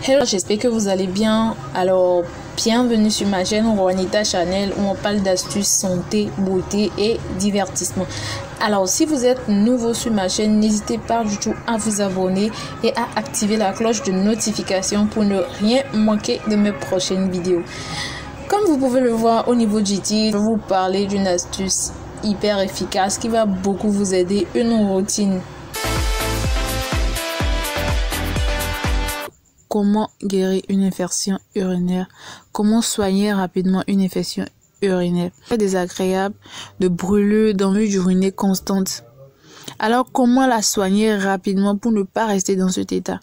Hello, j'espère que vous allez bien. Alors, bienvenue sur ma chaîne Juanita Chanel où on parle d'astuces santé, beauté et divertissement. Alors, si vous êtes nouveau sur ma chaîne, n'hésitez pas du tout à vous abonner et à activer la cloche de notification pour ne rien manquer de mes prochaines vidéos. Comme vous pouvez le voir au niveau du titre, je vais vous parler d'une astuce hyper efficace qui va beaucoup vous aider, une routine. Comment guérir une infection urinaire? Comment soigner rapidement une infection urinaire? C'est désagréable de brûler, d'envie d'uriner constante. Alors, comment la soigner rapidement pour ne pas rester dans cet état?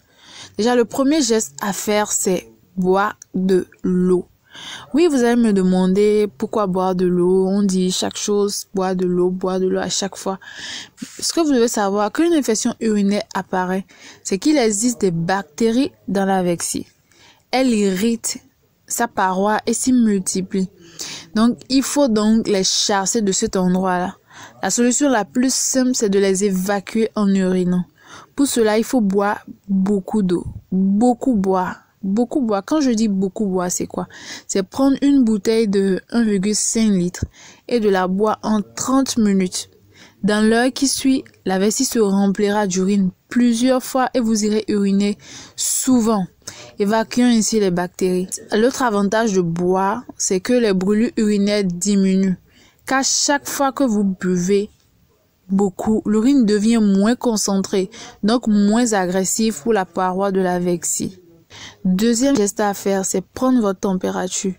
Déjà, le premier geste à faire, c'est boire de l'eau. Oui, vous allez me demander pourquoi boire de l'eau. On dit chaque chose, boire de l'eau à chaque fois. Ce que vous devez savoir, qu'une infection urinaire apparaît, c'est qu'il existe des bactéries dans la vessie. Elles irritent sa paroi et s'y multiplient. Donc, il faut donc les chasser de cet endroit-là. La solution la plus simple, c'est de les évacuer en urinant. Pour cela, il faut boire beaucoup d'eau. Beaucoup boire. Quand je dis beaucoup boire, c'est quoi? C'est prendre une bouteille de 1,5 litre et de la boire en 30 minutes. Dans l'heure qui suit, la vessie se remplira d'urine plusieurs fois et vous irez uriner souvent, évacuant ainsi les bactéries. L'autre avantage de boire, c'est que les brûlures urinaires diminuent. Car chaque fois que vous buvez beaucoup, l'urine devient moins concentrée, donc moins agressive pour la paroi de la vessie. Deuxième geste à faire, c'est prendre votre température.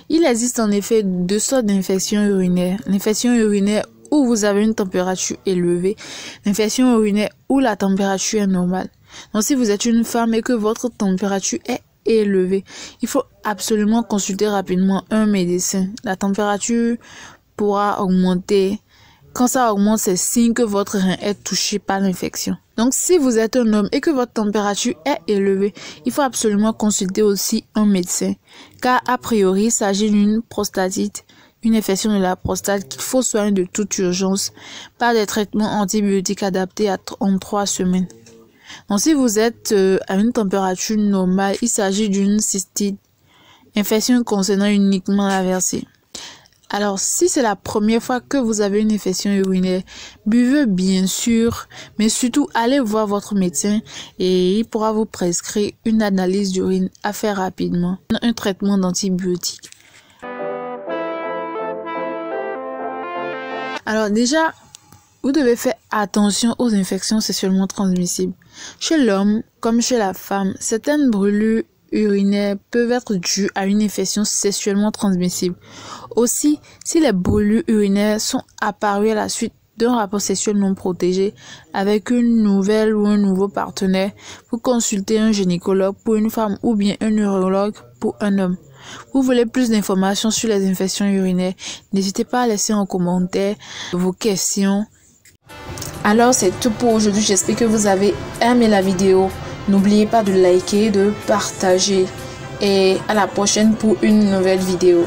Il existe en effet deux sortes d'infections urinaires. L'infection urinaire où vous avez une température élevée, l'infection urinaire où la température est normale. Donc si vous êtes une femme et que votre température est élevée, il faut absolument consulter rapidement un médecin. La température pourra augmenter. Quand ça augmente, c'est signe que votre rein est touché par l'infection. Donc, si vous êtes un homme et que votre température est élevée, il faut absolument consulter aussi un médecin. Car, a priori, il s'agit d'une prostatite, une infection de la prostate qu'il faut soigner de toute urgence par des traitements antibiotiques adaptés en 3 semaines. Donc, si vous êtes à une température normale, il s'agit d'une cystite, infection concernant uniquement la vessie. Alors, si c'est la première fois que vous avez une infection urinaire, buvez bien sûr, mais surtout allez voir votre médecin et il pourra vous prescrire une analyse d'urine à faire rapidement, un traitement d'antibiotiques. Alors déjà, vous devez faire attention aux infections sexuellement transmissibles. Chez l'homme, comme chez la femme, certaines brûlures urinaires peuvent être dues à une infection sexuellement transmissible. Aussi, si les brûlures urinaires sont apparues à la suite d'un rapport sexuel non protégé avec une nouvelle ou un nouveau partenaire, vous consultez un gynécologue pour une femme ou bien un urologue pour un homme. Vous voulez plus d'informations sur les infections urinaires? N'hésitez pas à laisser en commentaire vos questions. Alors c'est tout pour aujourd'hui, j'espère que vous avez aimé la vidéo. N'oubliez pas de liker, de partager et à la prochaine pour une nouvelle vidéo.